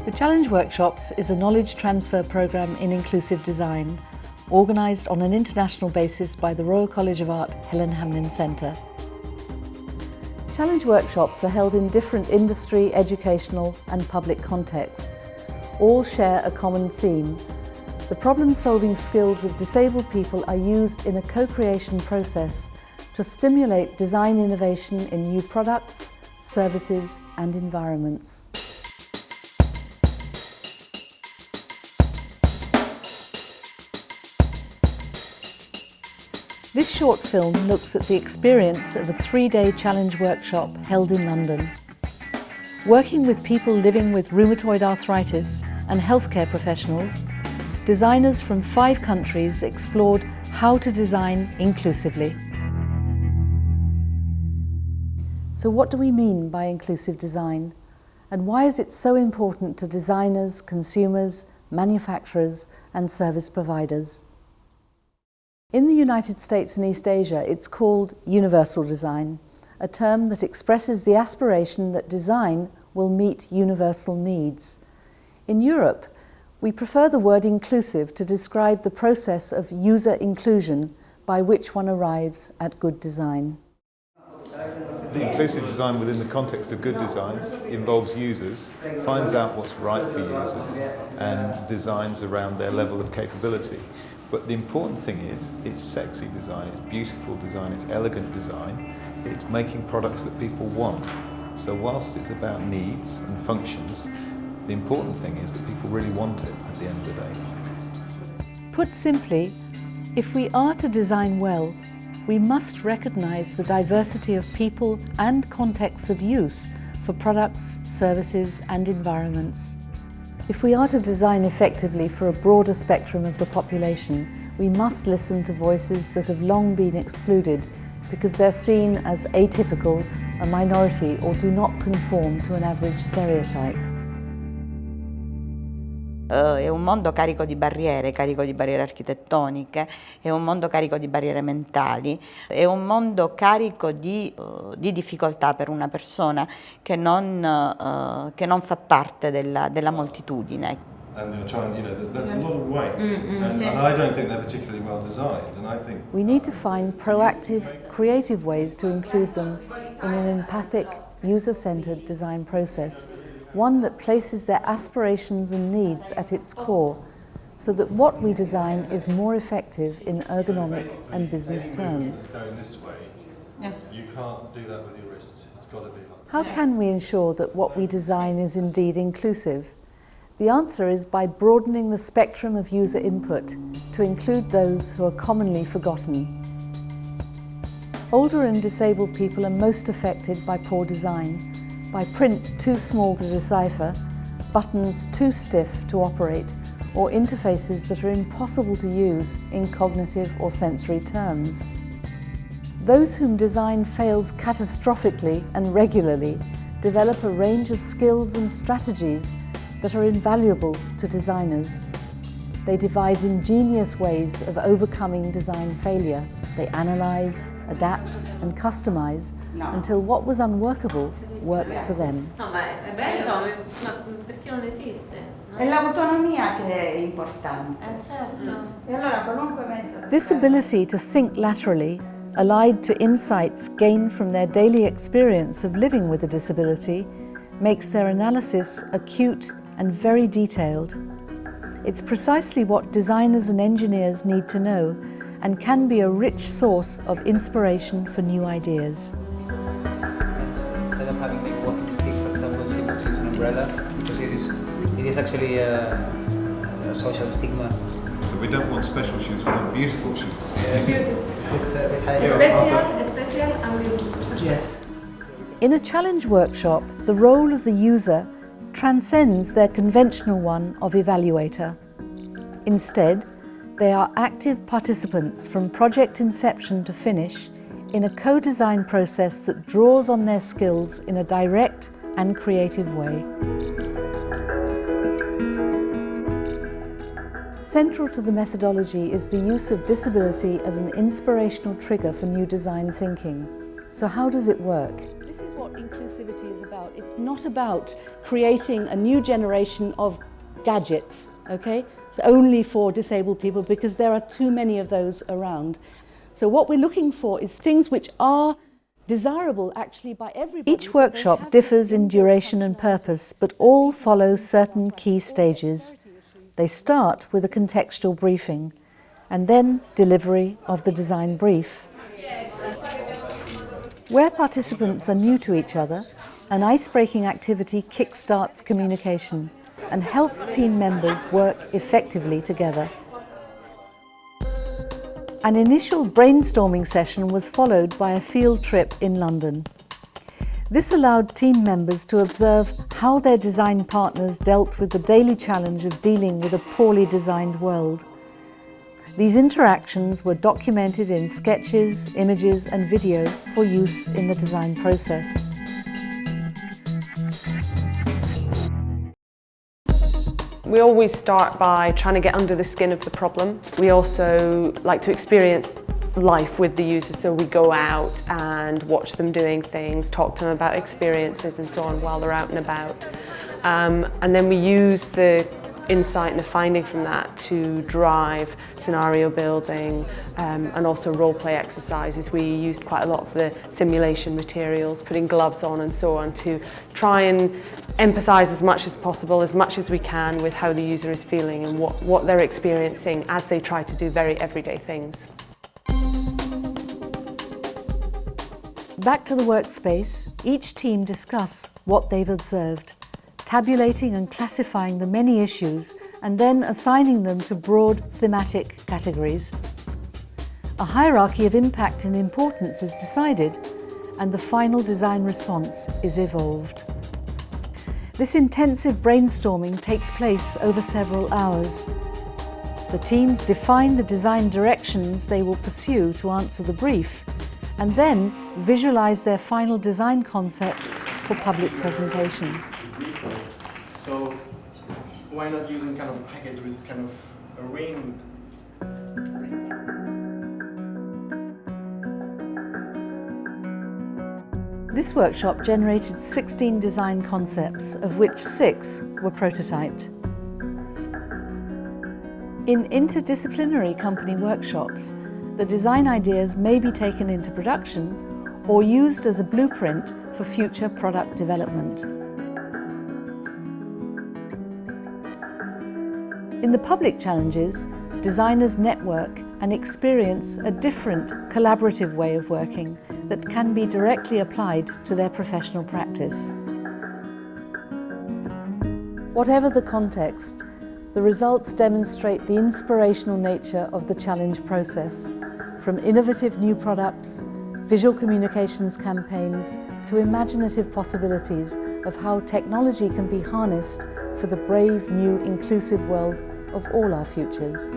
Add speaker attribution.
Speaker 1: The Challenge Workshops is a knowledge transfer programme in inclusive design, organised on an international basis by the Royal College of Art Helen Hamlin Centre. Challenge Workshops are held in different industry, educational and public contexts. All share a common theme. The problem-solving skills of disabled people are used in a co-creation process to stimulate design innovation in new products, services and environments. This short film looks at the experience of a 3-day challenge workshop held in London. Working with people living with rheumatoid arthritis and healthcare professionals, designers from 5 countries explored how to design inclusively. So what do we mean by inclusive design? And why is it so important to designers, consumers, manufacturers and service providers? In the United States and East Asia, it's called universal design, a term that expresses the aspiration that design will meet universal needs. In Europe, we prefer the word inclusive to describe the process of user inclusion by which one arrives at good design.
Speaker 2: The inclusive design within the context of good design involves users, finds out what's right for users and designs around their level of capability. But the important thing is, it's sexy design, it's beautiful design, it's elegant design, it's making products that people want. So whilst it's about needs and functions, the important thing is that people really want it at the end of the day.
Speaker 1: Put simply, if we are to design well, we must recognise the diversity of people and contexts of use for products, services and environments. If we are to design effectively for a broader spectrum of the population, we must listen to voices that have long been excluded because they're seen as atypical, a minority, or do not conform to an average stereotype.
Speaker 3: È un mondo carico di barriere architettoniche, è un mondo carico di barriere mentali, è un mondo carico di difficoltà per una persona che non fa parte della moltitudine.
Speaker 4: And they're trying, there's a lot of weight, and I don't think they're particularly well designed. And I think
Speaker 1: we need to find proactive, creative ways to include them in an empathic, user-centered design process. One that places their aspirations and needs at its core, so that what we design is more effective in ergonomic and business terms.
Speaker 4: going this way,
Speaker 3: Yes.
Speaker 4: you can't do that with your wrist. It's got to be like
Speaker 1: How can we ensure that what we design is indeed inclusive? The answer is by broadening the spectrum of user input to include those who are commonly forgotten. Older and disabled people are most affected by poor design, by print too small to decipher, buttons too stiff to operate, or interfaces that are impossible to use in cognitive or sensory terms. Those whom design fails catastrophically and regularly develop a range of skills and strategies that are invaluable to designers. They devise ingenious ways of overcoming design failure. They analyse, adapt and customise until what was unworkable works for them.
Speaker 5: No, ma è bello, ma perché non esiste?
Speaker 3: È l'autonomia che è importante.
Speaker 5: Certo.
Speaker 3: E allora qualunque mezzo.
Speaker 1: This ability to think laterally, allied to insights gained from their daily experience of living with a disability, makes their analysis acute and very detailed. It's precisely what designers and engineers need to know and can be a rich source of inspiration for new ideas.
Speaker 6: Instead of having this walking stick, for example, she could use an umbrella, because it is actually a social stigma.
Speaker 2: So we don't want special shoes, we want beautiful shoes.
Speaker 5: Special and beautiful.
Speaker 6: Yes.
Speaker 1: In a challenge workshop, the role of the user transcends their conventional one of evaluator. Instead, they are active participants from project inception to finish in a co-design process that draws on their skills in a direct and creative way. Central to the methodology is the use of disability as an inspirational trigger for new design thinking. So how does it work? This is what inclusivity is about. It's not about creating a new generation of gadgets, okay? It's only for disabled people because there are too many of those around. So what we're looking for is things which are desirable actually by everybody. Each workshop differs in duration and purpose, but all follow certain key stages. They start with a contextual briefing and then delivery of the design brief. Where participants are new to each other, an ice-breaking activity kickstarts communication and helps team members work effectively together. An initial brainstorming session was followed by a field trip in London. This allowed team members to observe how their design partners dealt with the daily challenge of dealing with a poorly designed world. These interactions were documented in sketches, images and video for use in the design process.
Speaker 7: We always start by trying to get under the skin of the problem. We also like to experience life with the users, so we go out and watch them doing things, talk to them about experiences and so on while they're out and about. And then we use the insight and the finding from that to drive scenario building and also role play exercises. We used quite a lot of the simulation materials, putting gloves on and so on, to try and empathise as much as possible, as much as we can, with how the user is feeling and what they're experiencing as they try to do very everyday things.
Speaker 1: Back to the workspace, each team discuss what they've observed, tabulating and classifying the many issues and then assigning them to broad thematic categories. A hierarchy of impact and importance is decided and the final design response is evolved. This intensive brainstorming takes place over several hours. The teams define the design directions they will pursue to answer the brief and then visualize their final design concepts for public presentation.
Speaker 8: So why not using kind of a package with kind of a ring?
Speaker 1: This workshop generated 16 design concepts, of which 6 were prototyped. In interdisciplinary company workshops, the design ideas may be taken into production or used as a blueprint for future product development. In the public challenges, designers network and experience a different collaborative way of working that can be directly applied to their professional practice. Whatever the context, the results demonstrate the inspirational nature of the challenge process, from innovative new products, visual communications campaigns, to imaginative possibilities of how technology can be harnessed for the brave, new, inclusive world of all our futures.